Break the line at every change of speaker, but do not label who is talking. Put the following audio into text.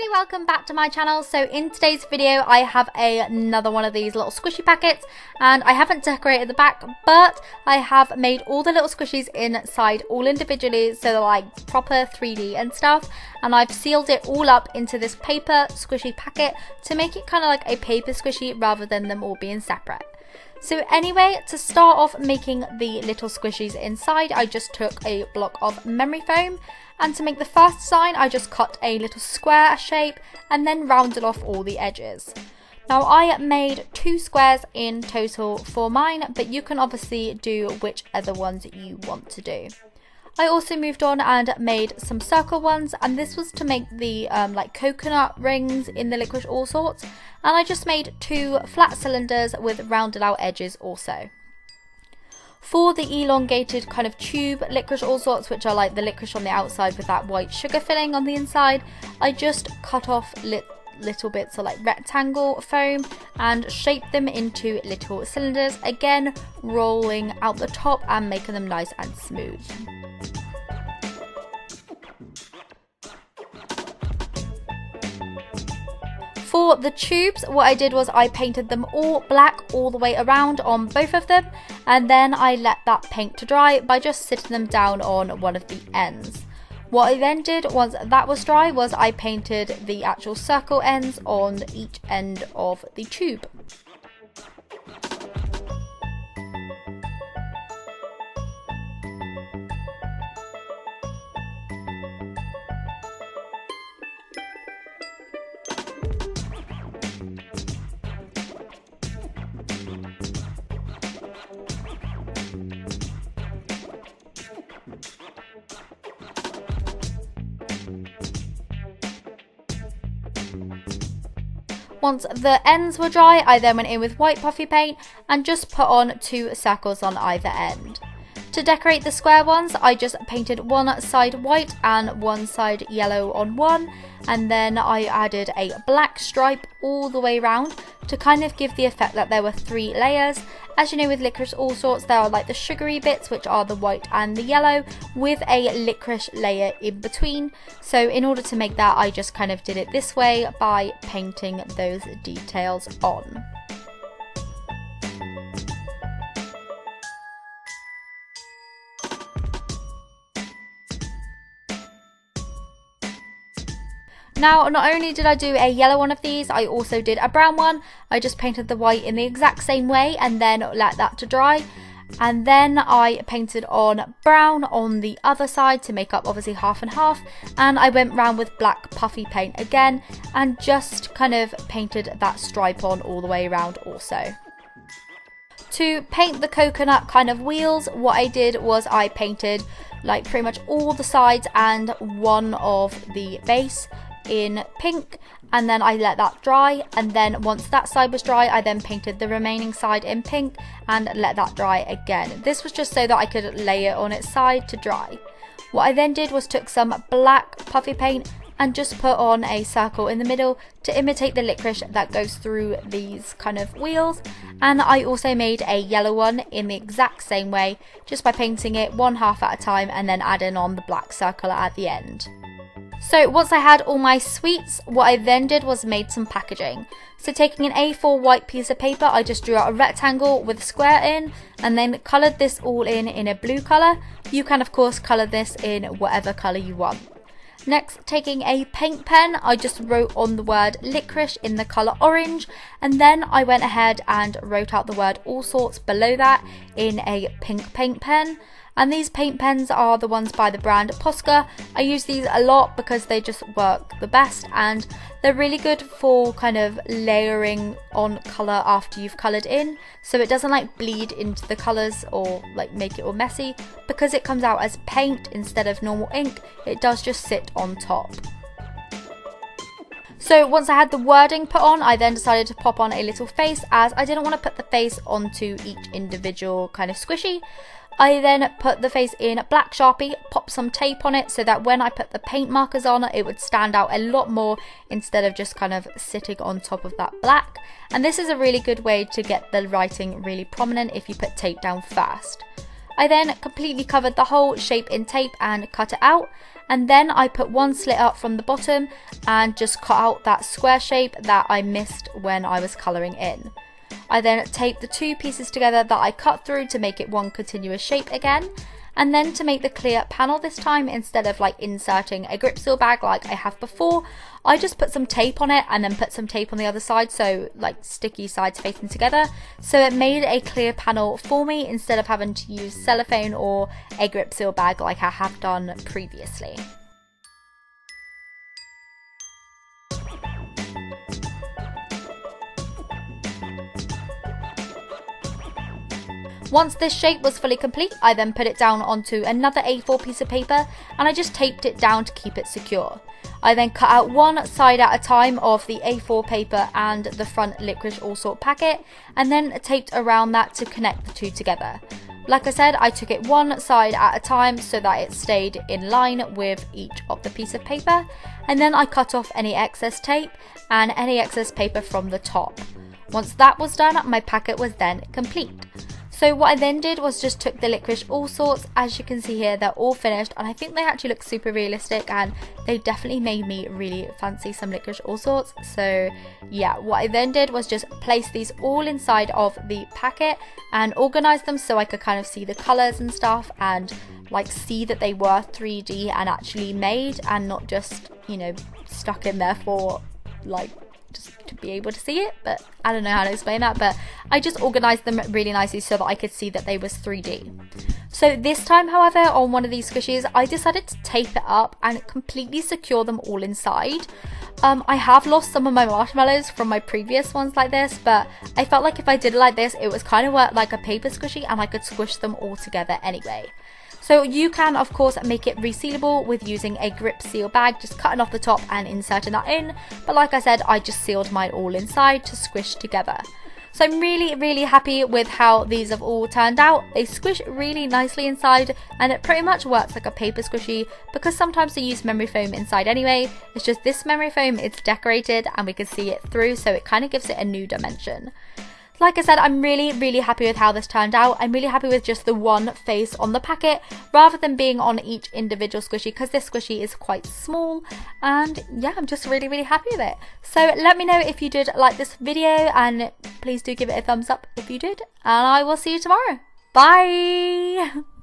family, welcome back to my channel. So in today's video I have another one of these little squishy packets, and I haven't decorated the back, but I have made all the little squishies inside all individually, so they're like proper 3D and stuff, and I've sealed it all up into this paper squishy packet to make it kind of like a paper squishy rather than them all being separate. So anyway, to start off making the little squishies inside, I just took a block of memory foam, and to make the first design I just cut a little square shape and then rounded off all the edges. Now I made 2 squares in total for mine, but you can obviously do which other ones you want to do. I also moved on and made some circle ones, and this was to make the like coconut rings in the Liquorice Allsorts, and I just made 2 flat cylinders with rounded out edges also. For the elongated kind of tube Liquorice Allsorts, which are like the licorice on the outside with that white sugar filling on the inside, I just cut off little bits of like rectangle foam and shaped them into little cylinders, again rolling out the top and making them nice and smooth. For the tubes, what I did was I painted them all black all the way around on both of them, and then I let that paint to dry by just sitting them down on one of the ends. What I then did once that was dry was I painted the actual circle ends on each end of the tube. Once the ends were dry, I then went in with white puffy paint and just put on 2 circles on either end. To decorate the square ones, I just painted one side white and one side yellow on one, and then I added a black stripe all the way around to kind of give the effect that there were 3 layers. As you know, with Liquorice Allsorts, there are like the sugary bits, which are the white and the yellow, with a licorice layer in between. So in order to make that, I just kind of did it this way by painting those details on. Now, not only did I do a yellow one of these, I also did a brown one. I just painted the white in the exact same way and then let that to dry. And then I painted on brown on the other side to make up obviously half and half. And I went round with black puffy paint again and just kind of painted that stripe on all the way around also. To paint the coconut kind of wheels, what I did was I painted like pretty much all the sides and one of the base in pink, and then I let that dry, and then once that side was dry I then painted the remaining side in pink and let that dry again. This was just so that I could lay it on its side to dry. What I then did was took some black puffy paint and just put on a circle in the middle to imitate the licorice that goes through these kind of wheels, and I also made a yellow one in the exact same way, just by painting it one half at a time and then adding on the black circle at the end. So once I had all my sweets, what I then did was made some packaging. So taking an A4 white piece of paper, I just drew out a rectangle with a square in and then coloured this all in a blue colour. You can of course colour this in whatever colour you want. Next, taking a paint pen, I just wrote on the word licorice in the colour orange, and then I went ahead and wrote out the word Allsorts below that in a pink paint pen. And these paint pens are the ones by the brand Posca. I use these a lot because they just work the best, and they're really good for kind of layering on colour after you've coloured in, so it doesn't like bleed into the colours or like make it all messy. Because it comes out as paint instead of normal ink, it does just sit on top. So once I had the wording put on, I then decided to pop on a little face, as I didn't want to put the face onto each individual kind of squishy. I then put the face in black Sharpie, popped some tape on it so that when I put the paint markers on, it would stand out a lot more instead of just kind of sitting on top of that black. And this is a really good way to get the writing really prominent if you put tape down first. I then completely covered the whole shape in tape and cut it out, and then I put one slit up from the bottom and just cut out that square shape that I missed when I was colouring in. I then taped the two pieces together that I cut through to make it one continuous shape again. And then to make the clear panel this time, instead of like inserting a grip seal bag like I have before, I just put some tape on it and then put some tape on the other side, so like sticky sides facing together. So it made a clear panel for me instead of having to use cellophane or a grip seal bag like I have done previously. Once this shape was fully complete, I then put it down onto another A4 piece of paper and I just taped it down to keep it secure. I then cut out one side at a time of the A4 paper and the front Liquorice Allsorts packet, and then taped around that to connect the two together. Like I said, I took it one side at a time so that it stayed in line with each of the piece of paper, and then I cut off any excess tape and any excess paper from the top. Once that was done, my packet was then complete. So what I then did was just took the Liquorice Allsorts. As you can see here, they're all finished and I think they actually look super realistic, and they definitely made me really fancy some Liquorice Allsorts. So yeah, what I then did was just place these all inside of the packet and organize them so I could kind of see the colors and stuff, and like see that they were 3D and actually made, and not just, you know, stuck in there for like just to be able to see it. But I don't know how to explain that, but I just organized them really nicely so that I could see that they was 3D. So this time, however, on one of these squishies, I decided to tape it up and completely secure them all inside. I have lost some of my marshmallows from my previous ones like this, but I felt like if I did it like this, it was kind of like a paper squishy and I could squish them all together anyway. So you can of course make it resealable with using a grip seal bag, just cutting off the top and inserting that in, but like I said, I just sealed mine all inside to squish together. So I'm really happy with how these have all turned out. They squish really nicely inside and it pretty much works like a paper squishy, because sometimes they use memory foam inside anyway. It's just this memory foam, it's decorated and we can see it through, so it kind of gives it a new dimension. Like I said, I'm really happy with how this turned out. I'm really happy with just the one face on the packet rather than being on each individual squishy, because this squishy is quite small, and yeah, I'm just really happy with it. So let me know if you did like this video, and please do give it a thumbs up if you did, and I will see you tomorrow. Bye!